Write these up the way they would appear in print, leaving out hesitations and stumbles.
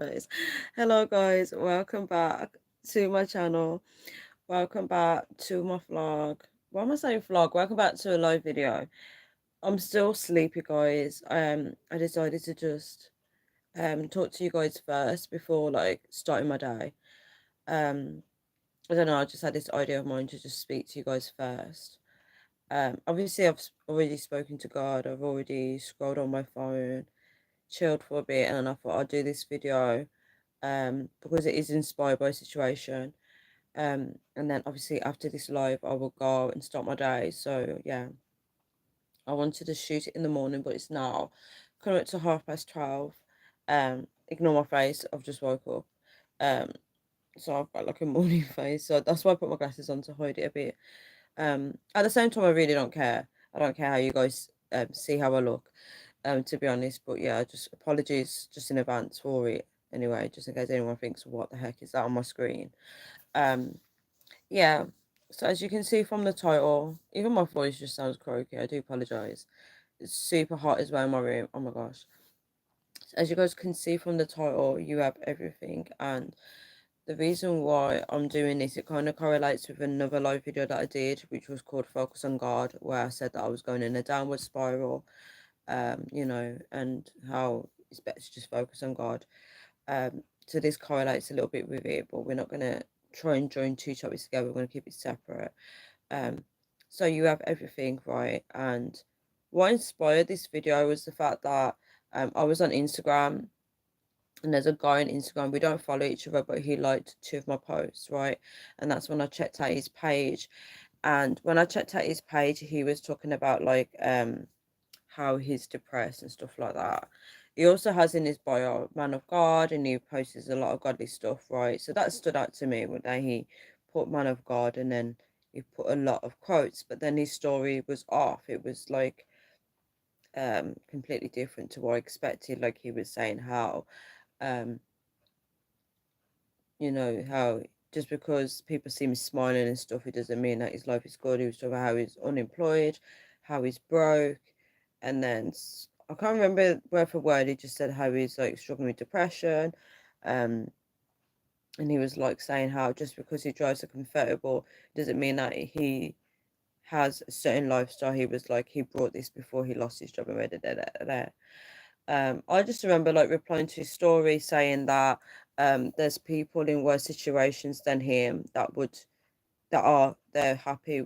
face. Hello, guys. Welcome back to my channel. Welcome back to my vlog. Why am I saying vlog? Welcome back to a live video. I'm still sleepy, guys. I decided to just talk to you guys first before like starting my day. Um, I don't know. I just had this idea of mine to just speak to you guys first. Obviously, already spoken to God. I've already scrolled on my phone, chilled for a bit, and then I thought I'd do this video because it is inspired by a situation. And then obviously after this live, I will go and start my day. So yeah, I wanted to shoot it in the morning, but it's now coming up to 12:30. Ignore my face. I've just woke up. Um, so I've got like a morning face. So that's why I put my glasses on to hide it a bit. At the same time, I really don't care. I don't care how you guys see how I look. To be honest, but yeah, just apologies just in advance for it. Anyway, just in case anyone thinks, what the heck is that on my screen? Um, yeah. So as you can see from the title, even my voice just sounds croaky. I do apologize. It's super hot as well in my room. Oh my gosh. So as you guys can see from the title, you have everything. And the reason why I'm doing this, it kind of correlates with another live video that I did, which was called Focus on God, where I said that I was going in a downward spiral, and how it's better to just focus on God. So this correlates a little bit with it, but we're not going to try and join two topics together. We're going to keep it separate. Um, so you have everything, right? And what inspired this video was the fact that I was on Instagram, and there's a guy on Instagram. We don't follow each other, but he liked two of my posts, right? And that's when I checked out his page. And when I checked out his page, he was talking about like how he's depressed and stuff like that. He also has in his bio man of God, and he posts a lot of godly stuff, right? So that stood out to me when he put man of God, and then he put a lot of quotes, but then his story was off. It was like completely different to what I expected. Like he was saying how um how just because people see him smiling and stuff, it doesn't mean that his life is good. He was talking about how he's unemployed, how he's broke, and then I can't remember word for word. He just said how he's like struggling with depression, um, and he was like saying how just because he drives a convertible doesn't mean that he has a certain lifestyle. He was like he brought this before he lost his job and da. I just remember like replying to his story saying that there's people in worse situations than him they're happy.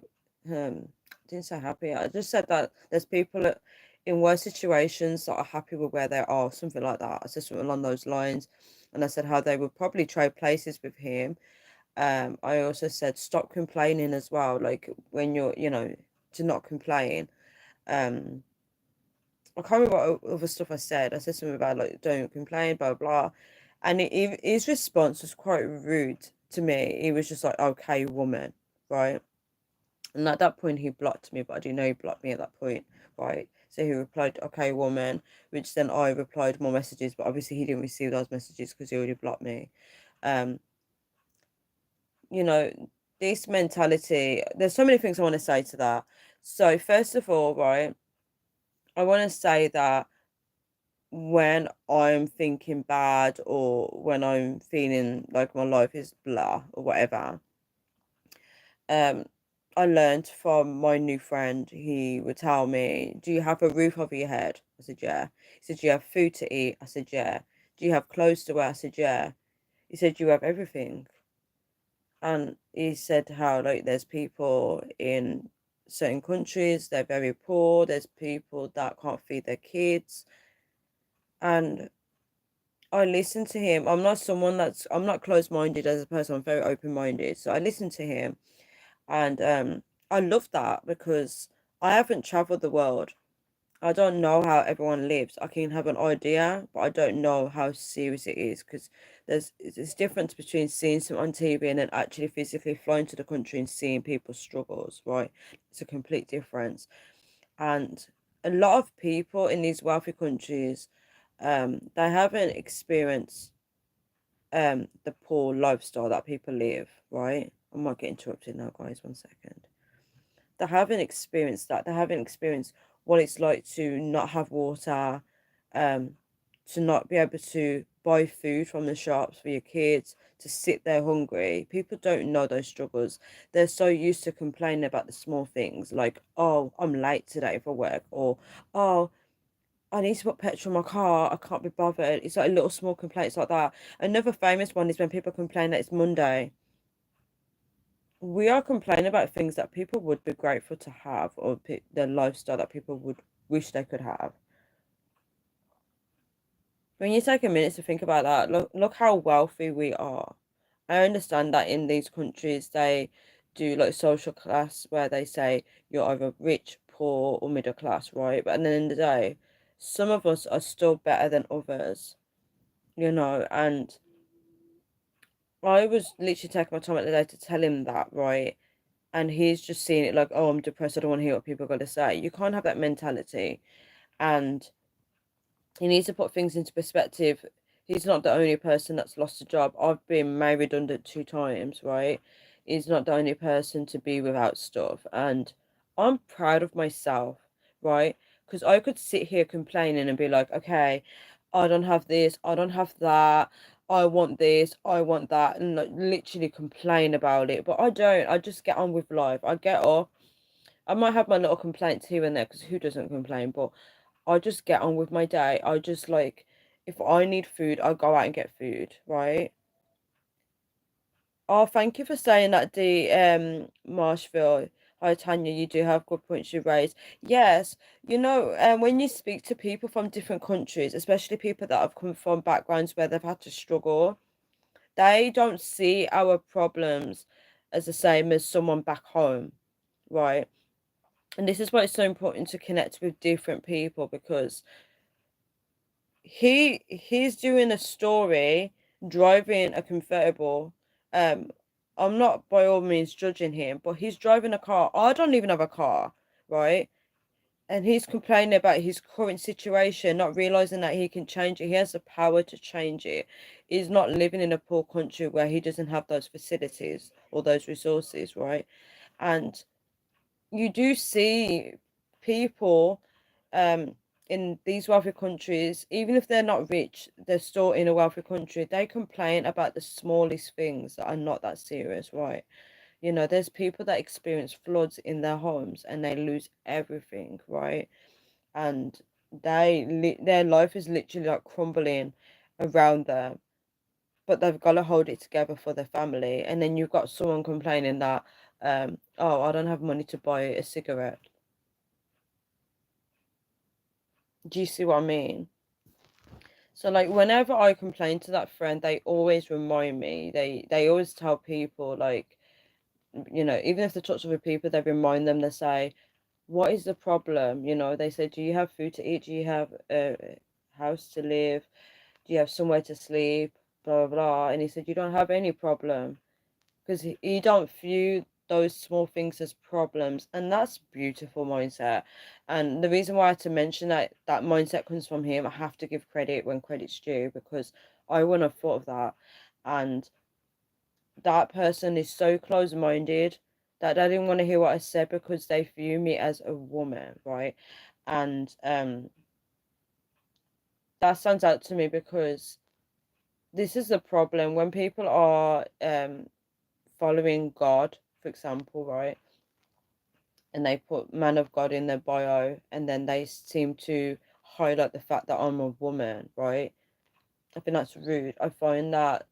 I didn't say happy. I just said that there's people in worse situations that are happy with where they are, something like that. I said something along those lines, and I said how they would probably trade places with him. I also said stop complaining as well. Like when to not complain. Um, I can't remember what other stuff I said. I said something about like don't complain, blah blah, and his response was quite rude to me. He was just like, "Okay, woman," right? And at that point, he blocked me, but I do know he blocked me at that point, right? So he replied, "Okay, woman," which then I replied more messages, but obviously he didn't receive those messages because he already blocked me. Um, you know, this mentality. There's so many things I want to say to that. So first of all, right, I want to say that when I'm thinking bad or when I'm feeling like my life is blah or whatever, um, I learned from my new friend. He would tell me, "Do you have a roof over your head?" I said, "Yeah." He said, "Do you have food to eat?" I said, "Yeah." "Do you have clothes to wear?" I said, "Yeah." He said, "You have everything." And he said how like there's people in certain countries, they're very poor. There's people that can't feed their kids, and I listen to him. I'm not closed minded as a person. I'm very open minded. So I listen to him, and I love that because I haven't traveled the world. I don't know how everyone lives. I can have an idea, but I don't know how serious it is because there's a difference between seeing something on TV and then actually physically flying to the country and seeing people's struggles, right? It's a complete difference. And a lot of people in these wealthy countries, they haven't experienced the poor lifestyle that people live, right? I might get interrupted now, guys. 1 second. They haven't experienced that. They haven't experienced what it's like to not have water, um, to not be able to buy food from the shops for your kids, to sit there hungry. People don't know those struggles. They're so used to complaining about the small things like, oh, I'm late today for work, or oh, I need to put petrol in my car, I can't be bothered. It's like little small complaints like that. Another famous one is when people complain that it's Monday. We are complaining about things that people would be grateful to have, or their lifestyle that people would wish they could have. When you take a minute to think about that, look how wealthy we are. I understand that in these countries they do like social class where they say you're either rich, poor, or middle class, right? But at the end of the day, some of us are still better than others, and I was literally taking my time at the day to tell him that, right? And he's just seeing it like, oh, I'm depressed, I don't want to hear what people are gonna say. You can't have that mentality. And he needs to put things into perspective. He's not the only person that's lost a job. I've been made redundant 2 times, right? He's not the only person to be without stuff. And I'm proud of myself, right? Because I could sit here complaining and be like, okay, I don't have this, I don't have that, I want this, I want that, and like literally complain about it. But I don't. I just get on with life. I get up. I might have my little complaints here and there because who doesn't complain? But I just get on with my day. I just like, if I need food, I go out and get food, right? Oh, thank you for saying that, D. Marshville. Hi, Tanya. You do have good points you raise. Yes, when you speak to people from different countries, especially people that have come from backgrounds where they've had to struggle, they don't see our problems as the same as someone back home, right? And this is why it's so important to connect with different people, because he's doing a story driving a convertible. um I'm not by all means judging him, but he's driving a car. I don't even have a car, right? And he's complaining about his current situation, not realizing that he can change it. He has the power to change it. He's not living in a poor country where he doesn't have those facilities or those resources, right? And you do see people um in these wealthy countries, even if they're not rich, they're still in a wealthy country, they complain about the smallest things that are not that serious, right? There's people that experience floods in their homes and they lose everything, right? And their life is literally like crumbling around them, but they've got to hold it together for their family. And then you've got someone complaining that, oh, I don't have money to buy a cigarette. Do you see what I mean? So like whenever I complain to that friend, they always remind me. They always tell people like, even if they talk to other people, they remind them. They say, "What is the problem?" They say, "Do you have food to eat? Do you have a house to live? Do you have somewhere to sleep?" Blah blah blah. And he said, "You don't have any problem." Because you don't view those small things as problems, and that's beautiful mindset. And the reason why I had to mention that mindset comes from him, I have to give credit when credit's due, because I wouldn't have thought of that. And that person is so close-minded that they didn't want to hear what I said because they view me as a woman, right? And that stands out to me because this is the problem when people are following God, for example, right? And they put man of God in their bio, and then they seem to highlight the fact that I'm a woman, right? I think that's rude. I find that,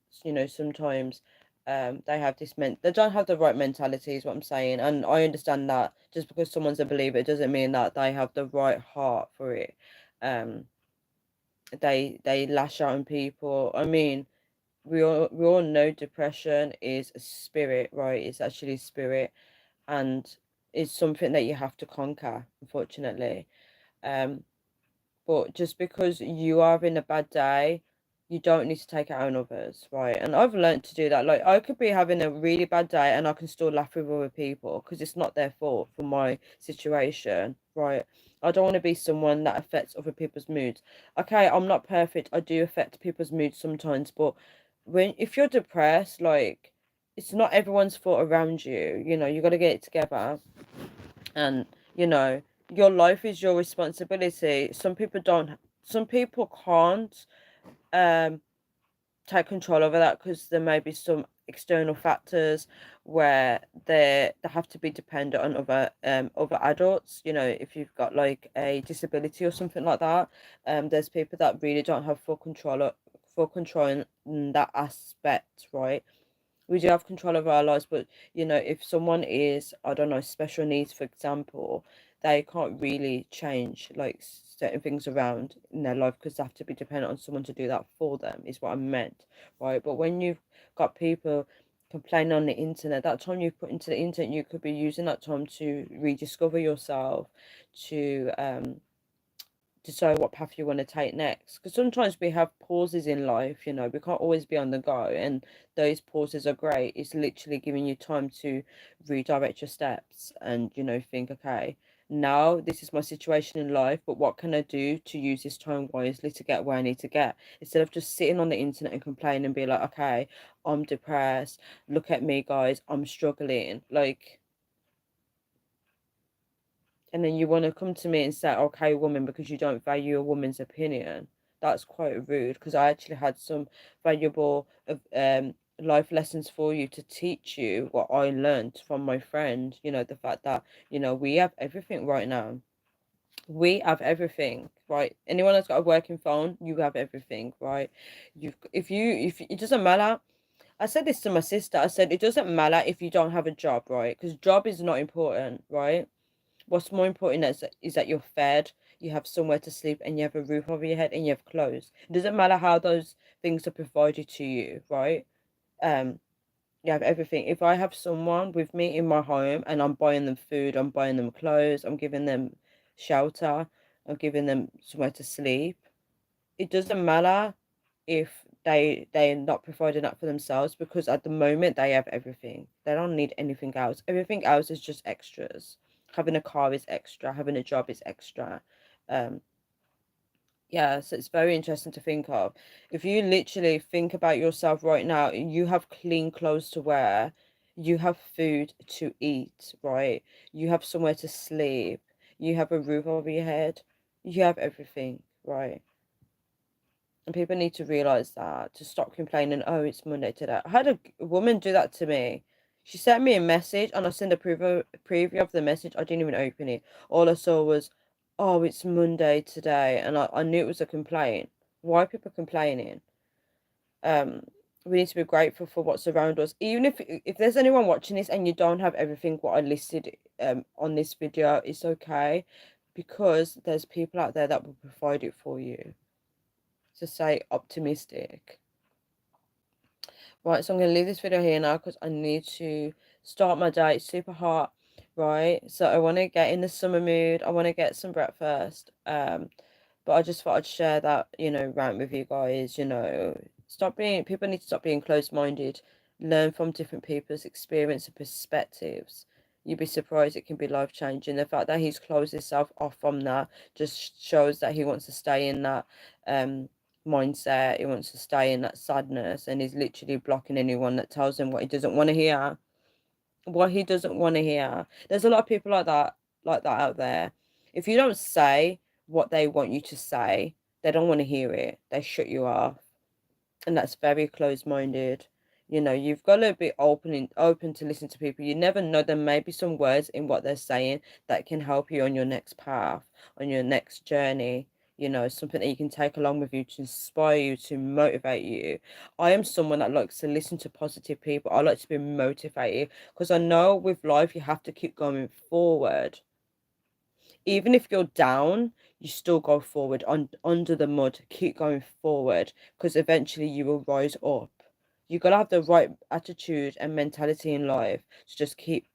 sometimes they have they don't have the right mentality is what I'm saying. And I understand that just because someone's a believer, it doesn't mean that they have the right heart for it. Um they lash out on people. I mean, we all know depression is a spirit, right? It's actually spirit, and it's something that you have to conquer, unfortunately. Um, but just because you are having a bad day, you don't need to take it out on others, right? And I've learned to do that. Like I could be having a really bad day and I can still laugh with other people because it's not their fault for my situation, right? I don't want to be someone that affects other people's moods. Okay, I'm not perfect. I do affect people's moods sometimes, but if you're depressed, like it's not everyone's fault around you. You got to get it together. And your life is your responsibility. Some people don't some people can't um take control over that because there may be some external factors where they have to be dependent on other adults. You know, if you've got like a disability or something like that, there's people that really don't have full control in that aspect, right? We do have control over our lives, but you know, if someone is, I don't know, special needs, for example, they can't really change like certain things around in their life because they have to be dependent on someone to do that for them, is what I meant, right? But when you've got people complaining on the internet, that time you've put into the internet, you could be using that time to rediscover yourself, to decide what path you want to take next. Because sometimes we have pauses in life, you know, we can't always be on the go, and those pauses are great. It's literally giving you time to redirect your steps and, you know, think, okay, now this is my situation in life, but what can I do to use this time wisely to get where I need to get? Instead of just sitting on the internet and complaining and be like, okay, I'm depressed. Look at me, guys. I'm struggling. Like, and then you want to come to me and say, okay, woman, because you don't value a woman's opinion. That's quite rude because I actually had some valuable life lessons for you to teach you what I learned from my friend. You know, the fact that, you know, we have everything right now. We have everything, right? Anyone that's got a working phone, you have everything, right? If it doesn't matter. I said this to my sister. I said it doesn't matter if you don't have a job, right? Because job is not important, right? What's more important is that you're fed, you have somewhere to sleep, and you have a roof over your head, and you have clothes. It doesn't matter how those things are provided to you, right? Um, you have everything. If I have someone with me in my home and I'm buying them food, I'm buying them clothes, I'm giving them shelter, I'm giving them somewhere to sleep, it doesn't matter if they're not providing that for themselves because at the moment they have everything. They don't need anything else. Everything else is just extras. Having a car is extra, having a job is extra. Um, yeah, so it's very interesting to think of. If you literally think about yourself right now, you have clean clothes to wear, you have food to eat, right? You have somewhere to sleep, you have a roof over your head, you have everything, right? And people need to realize that to stop complaining, oh, it's Monday today. I had a woman do that to me. She sent me a message and I sent a preview of the message. I didn't even open it. All I saw was, oh, it's Monday today. And I knew it was a complaint. Why are people complaining? Um, we need to be grateful for what's around us. Even if there's anyone watching this and you don't have everything what I listed on this video, it's okay because there's people out there that will provide it for you. To say optimistic. Right, so I'm going to leave this video here now because I need to start my day. It's super hot, right? So I want to get in the summer mood. I want to get some breakfast. But I just thought I'd share that, you know, rant with you guys, you know. People need to stop being closed-minded. Learn from different people's experience and perspectives. You'd be surprised it can be life-changing. The fact that he's closed himself off from that just shows that he wants to stay in that mindset. He wants to stay in that sadness, and he's literally blocking anyone that tells him what he doesn't want to hear. What he doesn't want to hear. There's a lot of people like that out there. If you don't say what they want you to say, they don't want to hear it. They shut you off, and that's very closed-minded. You know, you've got to be open to listen to people. You never know, there may be some words in what they're saying that can help you on your next path, on your next journey. You know, something that you can take along with you to inspire you, to motivate you. I am someone that likes to listen to positive people. I like to be motivated because I know with life you have to keep going forward. Even if you're down, you still go forward under the mud, keep going forward because eventually you will rise up. You gotta have the right attitude and mentality in life to just keep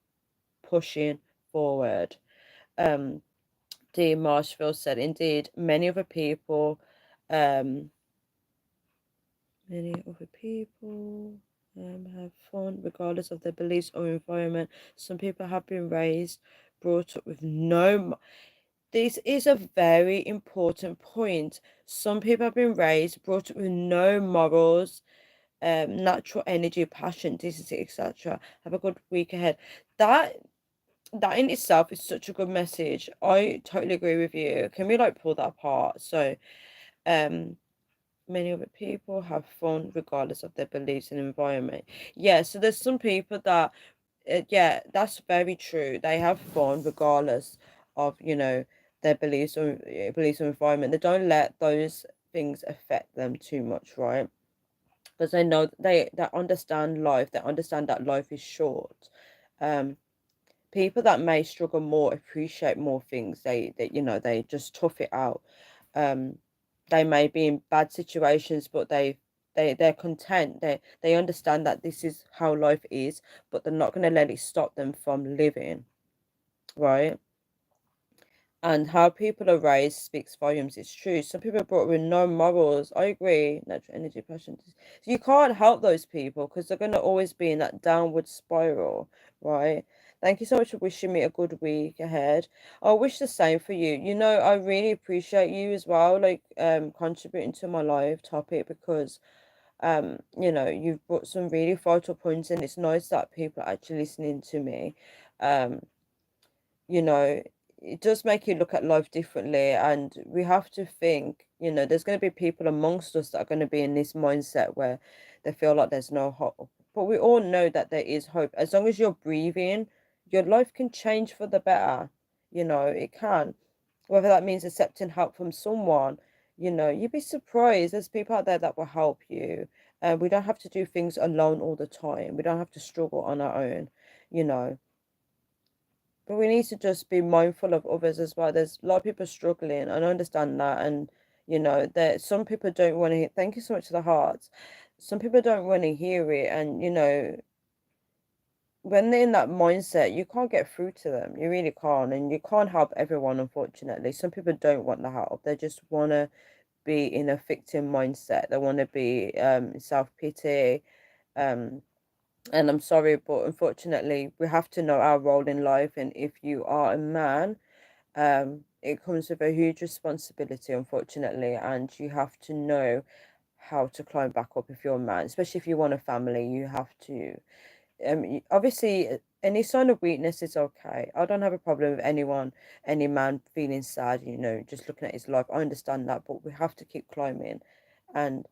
pushing forward. Um, Dean Marshfield said, indeed, um, many other people have fun regardless of their beliefs or environment. Some people have been raised, brought up with no. This is a very important point. Some people have been raised, brought up with no morals, natural energy, passion, decency, etc. Have a good week ahead. That that in itself is such a good message. I totally agree with you. Can we like pull that apart? So Many other people have fun regardless of their beliefs and environment. Yeah, so there's some people that, yeah, that's very true. They have fun regardless of, their beliefs or environment. They don't let those things affect them too much, right? Because they know they understand life. They understand that life is short. Um, People that may struggle more appreciate more things. They just tough it out. um they may be in bad situations, but they're content. They understand that this is how life is, but they're not going to let it stop them from living, right? And how people are raised speaks volumes. It's true. Some people are brought up with no morals. I agree. Natural energy, passion. So you can't help those people because they're going to always be in that downward spiral, right? Thank you so much for wishing me a good week ahead. I wish the same for you. I really appreciate you as well, like contributing to my live topic, because you've brought some really vital points, and it's nice that people are actually listening to me. Um, you know, it does make you look at life differently. And we have to think, there's going to be people amongst us that are going to be in this mindset where they feel like there's no hope. But we all know that there is hope. As long as you're breathing, your life can change for the better. It can. Whether that means accepting help from someone, you'd be surprised. There's people out there that will help you. We don't have to do things alone all the time. We don't have to struggle on our own, you know. But we need to just be mindful of others as well. There's a lot of people struggling, and I understand that. And that some people don't want to hear. Thank you so much for the hearts. Some people don't want to hear it, and when they're in that mindset, you can't get through to them. You really can't, and you can't help everyone. Unfortunately, some people don't want the help. They just want to be in a victim mindset. They want to be self-pity. Um, and I'm sorry, but unfortunately, we have to know our role in life. And if you are a man, it comes with a huge responsibility, unfortunately, and you have to know how to climb back up if you're a man, especially if you want a family. You have to. Obviously, any sign of weakness is okay. I don't have a problem with any man feeling sad, just looking at his life. I understand that, but we have to keep climbing. And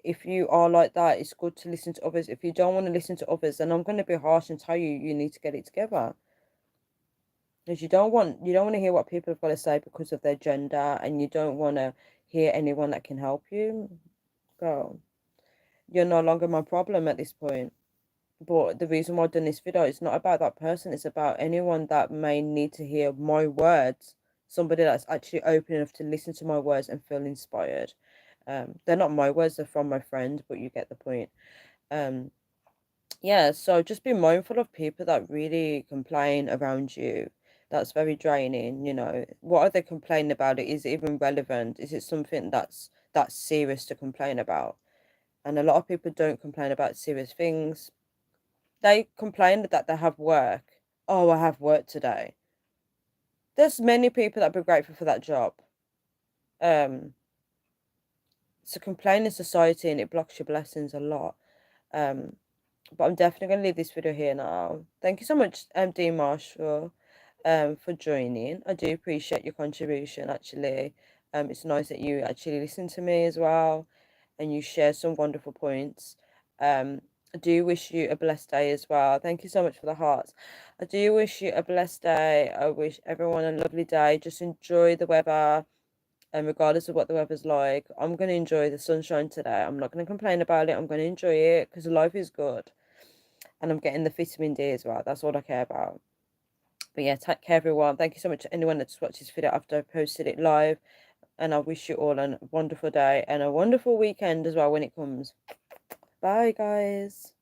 if you are like that, it's good to listen to others. If you don't want to listen to others, then I'm going to be harsh and tell you you need to get it together. Because you don't want to hear what people have got to say because of their gender, and you don't want to hear anyone that can help you. Girl, you're no longer my problem at this point. But the reason why I've done this video is not about that person. It's about anyone that may need to hear my words. Somebody that's actually open enough to listen to my words and feel inspired. They're not my words, they're from my friend, but you get the point. Um, yeah, so just be mindful of people that really complain around you. That's very draining, What are they complaining about? Is it even relevant? Is it something that's serious to complain about? And a lot of people don't complain about serious things. They complain that they have work. Oh, I have work today. There's many people that be grateful for that job. It's a complaint in society, and it blocks your blessings a lot. Um, but I'm definitely gonna leave this video here now. Thank you so much, D Marshall, for joining. I do appreciate your contribution. Actually, it's nice that you actually listen to me as well, and you share some wonderful points. I do wish you a blessed day as well. Thank you so much for the hearts. I do wish you a blessed day. I wish everyone a lovely day. Just enjoy the weather, and regardless of what the weather's like, I'm going to enjoy the sunshine today. I'm not going to complain about it. I'm going to enjoy it because life is good, and I'm getting the vitamin D as well. That's all I care about. But yeah, take care, everyone. Thank you so much to anyone that's watched this video after I posted it live. And I wish you all a wonderful day and a wonderful weekend as well when it comes. Bye, guys.